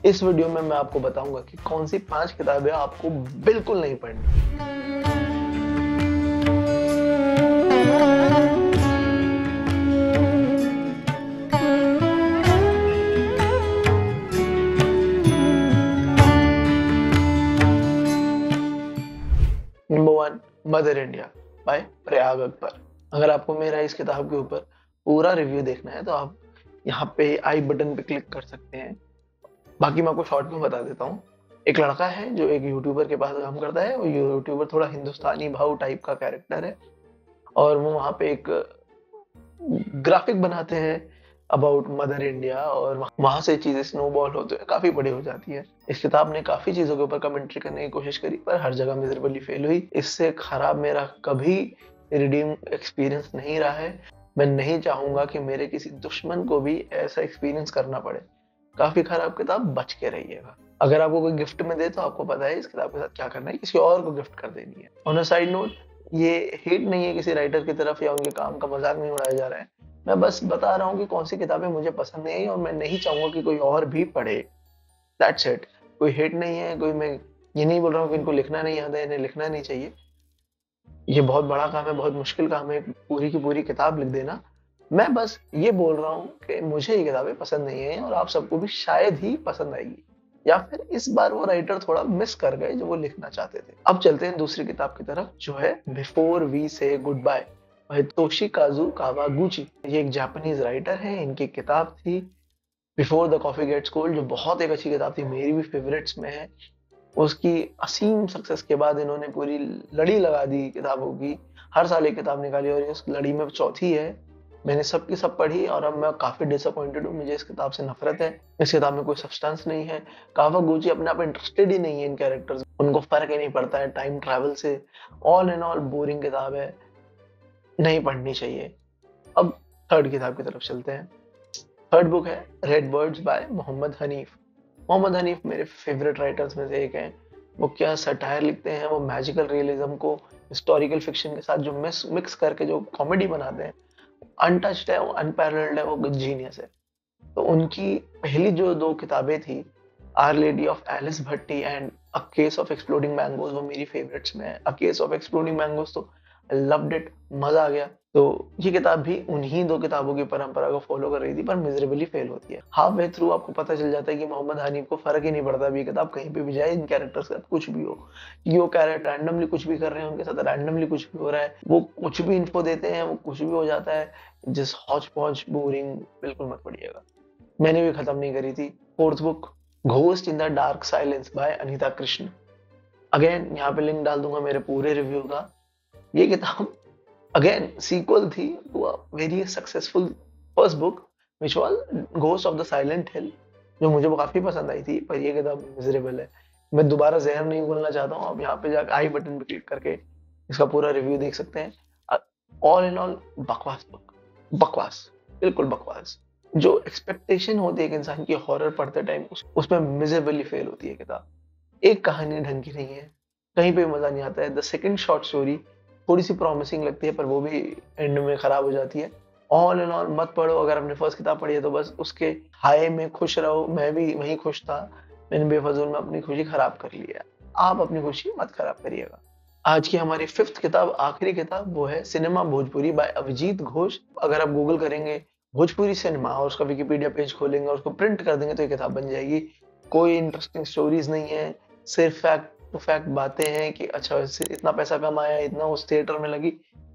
इस वीडियो में मैं आपको बताऊंगा कि कौन सी 5 किताबें आपको बिल्कुल नहीं पढ़नी। Number 1, mother India by Prayag Akbar. अगर आपको मेरा इस किताब के ऊपर पूरा रिव्यू देखना है तो आप यहाँ पे आई बटन पे क्लिक कर सकते हैं। बाकी मैं आपको शॉर्ट में बता देता हूँ। एक लड़का है जो एक यूट्यूबर के पास काम करता है, और यूट्यूबर थोड़ा हिंदुस्तानी भाव टाइप का कैरेक्टर है, और वो वहाँ पे एक ग्राफिक बनाते हैं अबाउट मदर इंडिया, और वहां से चीजें स्नोबॉल होते हुए काफी बड़ी हो जाती है। इस किताब ने काफी चीजों के ऊपर कमेंट्री करने की कोशिश करी, पर हर जगह मिजरेबली फेल हुई। इससे खराब मेरा कभी रिडीम एक्सपीरियंस नहीं रहा है। मैं नहीं चाहूंगा कि मेरे किसी दुश्मन को भी ऐसा एक्सपीरियंस करना पड़े। काफी खराब किताब, बच के रहिएगा। अगर आपको कोई गिफ्ट में दे तो आपको पता है इस किताब के साथ क्या करना है, किसी और को गिफ्ट कर देनी है। ऑन अ साइड नोट, ये हेट नहीं है किसी राइटर की तरफ, या उनके काम का मजाक नहीं उड़ाया जा रहा है। मैं बस बता रहा हूँ कि कौन सी किताबें मुझे पसंद नहीं आई, और मैं नहीं चाहूंगा कि कोई और भी पढ़े। That's it. कोई हेट नहीं है, कोई मैं ये नहीं बोल रहा हूँ कि इनको लिखना नहीं आता है, इन्हें लिखना नहीं चाहिए। ये बहुत बड़ा काम है, बहुत मुश्किल काम है, पूरी की पूरी किताब लिख देना। मैं बस ये बोल रहा हूँ कि मुझे ये किताबें पसंद नहीं है, और आप सबको भी शायद ही पसंद आएगी, या फिर इस बार वो राइटर थोड़ा मिस कर गए जो वो लिखना चाहते थे। अब चलते हैं दूसरी किताब की तरफ, जो है before we say goodbye by Toshikazu Kawaguchi. ये एक जापानीज राइटर है। इनकी किताब थी before the coffee gets cold, जो बहुत एक अच्छी किताब थी, मेरी भी फेवरेट्स में है। उसकी असीम सक्सेस के बाद इन्होंने पूरी लड़ी लगा दी किताबों की, हर साल एक किताब निकाली, और इस लड़ी में चौथी है। मैंने सब की सब पढ़ी, और अब मैं काफी डिसअपॉइंटेड हूँ। मुझे इस किताब से नफरत है। इस किताब में कोई सब्सटेंस नहीं है। कावागुची अपने आप इंटरेस्टेड ही नहीं है इन कैरेक्टर्स, उनको फर्क ही नहीं पड़ता है टाइम ट्रैवल से। ऑल इन ऑल बोरिंग किताब है, नहीं पढ़नी चाहिए। अब थर्ड किताब की तरफ चलते हैं। थर्ड बुक है red birds by Mohammed Hanif. Mohammed Hanif मेरे फेवरेट राइटर्स में से एक हैं। वो क्या सटायर लिखते हैं, वो मैजिकल रियलिज्म को हिस्टोरिकल फिक्शन के साथ जो मिक्स करके जो कॉमेडी बनाते हैं, अनटच्ड है, वो अनपैरेलल्ड है, वो जीनियस है। तो उनकी पहली जो 2 किताबें थी, our lady of Alice Bhatti and a case of exploding mangoes, वो मेरी फेवरेट्स में है। A case of exploding mangoes तो लव्ड इट, मजा आ गया। तो ये किताब भी उन्हीं 2 किताबों की परंपरा को फॉलो कर रही थी, पर मिजरेबली फेल होती है। हाफ वे थ्रू आपको पता चल जाता है कि मोहम्मद हनीफ को फर्क ही नहीं पड़ता अभी किताब कहीं पे भी जाए, इन कैरेक्टर्स के साथ कुछ भी हो, कि वो कैरेक्टर रैंडमली कुछ भी कर रहे हैं, उनके साथ रैंडमली कुछ भी हो रहा है, वो कुछ भी इन्फो देते हैं, वो कुछ भी हो जाता है। जिस हौच पौच बोरिंग, बिल्कुल मत पढ़िएगा। मैंने भी खत्म नहीं करी थी। Fourth book ghost in the dark silence by Anita Krishna. Again यहाँ पे लिंक डाल दूंगा मेरे पूरे रिव्यू का। ये किताब अगेन सीक्वल थी to a very successful first book which was ghost of the silent hill, जो मुझे वो काफी पसंद आई थी, पर ये किताब मिजरेबल है। मैं दोबारा जहर नहीं बोलना चाहता हूँ। आप यहाँ पे जाकर आई बटन पे क्लिक करके इसका पूरा रिव्यू देख सकते हैं। ऑल इन ऑल बकवास बुक, बकवास, बिल्कुल बकवास। जो एक्सपेक्टेशन होती है एक इंसान की हॉरर पढ़ते टाइम, उसमें मिजरेबली फेल होती है किताब। एक कहानी ढंग की नहीं है, कहीं पे मजा नहीं आता है। द सेकंड शॉर्ट स्टोरी थोड़ी सी प्रॉमिसिंग लगती है, पर वो भी एंड में खराब हो जाती है। ऑल इन ऑल मत पढ़ो। अगर आपने फर्स्ट किताब पढ़ी है तो बस उसके हाई में खुश रहो। मैं भी वहीं खुश था, मैंने बेफजूल में अपनी खुशी खराब कर ली है। आप अपनी खुशी मत खराब करिएगा। आज की हमारी फिफ्थ किताब, आखिरी किताब, वो है सिनेमा भोजपुरी बाय अभिजीत घोष। अगर आप गूगल करेंगे भोजपुरी सिनेमा और उसका विकिपीडिया पेज खोलेंगे और उसको प्रिंट कर देंगे तो ये किताब बन जाएगी। कोई इंटरेस्टिंग स्टोरीज नहीं है, सिर्फ फैक्ट टू फैक्ट बातें हैं कि अच्छा इतना पैसा कमाया, इतना उस थिएटर में लगी।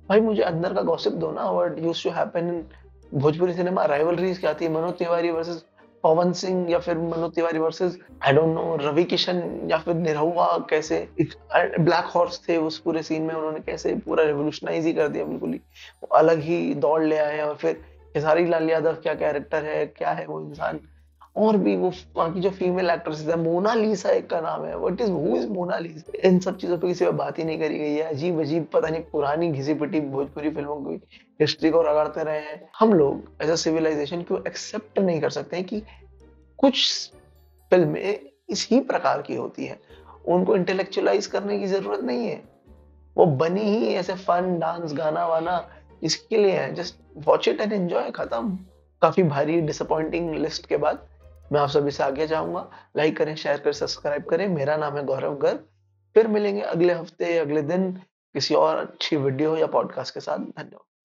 भाई मुझे अंदर का गॉसिप दो ना, what used to happen in Bhojpuri cinema. Rivalries क्या थी, मनोज तिवारी वर्सेस पवन सिंह, या फिर Manoj Tiwari versus I don't know Ravi Kishan, या फिर निरहुआ। कैसे ब्लैक हॉर्स थे उस पूरे सीन में, उन्होंने कैसे पूरा रेवोल्यूशनाइज ही कर दिया, बिल्कुल ही वो अलग ही दौड़ ले आए। और फिर खेसारी लाल यादव क्या कैरेक्टर है, क्या है वो इंसान। और भी वो वहाँ की जो फीमेल एक्ट्रेस है, मोनालिसा एक का नाम है, what is who is Mona Lisa. इन सब चीजों पे किसी पे बात ही नहीं करी गई है। अजीब अजीब पता नहीं पुरानी घिसी पिटी भोजपुरी फिल्मों की हिस्ट्री को रगड़ते रहे हैं। हम लोग एज अ सिविलाइजेशन क्यों एक्सेप्ट नहीं कर सकते हैं कि कुछ फिल्में इसी प्रकार की होती है, उनको इंटेलेक्चुअलाइज करने की जरूरत नहीं है। वो बनी ही ऐसे फन डांस गाना वाना इसके लिए है, just watch it and enjoy, खत्म। काफी भारी डिसअपॉइंटिंग लिस्ट के बाद मैं आप सभी से आगे जाऊँगा। लाइक करें, शेयर करें, सब्सक्राइब करें। मेरा नाम है गौरव गर्ग। फिर मिलेंगे अगले हफ्ते, अगले दिन किसी और अच्छी वीडियो या पॉडकास्ट के साथ। धन्यवाद।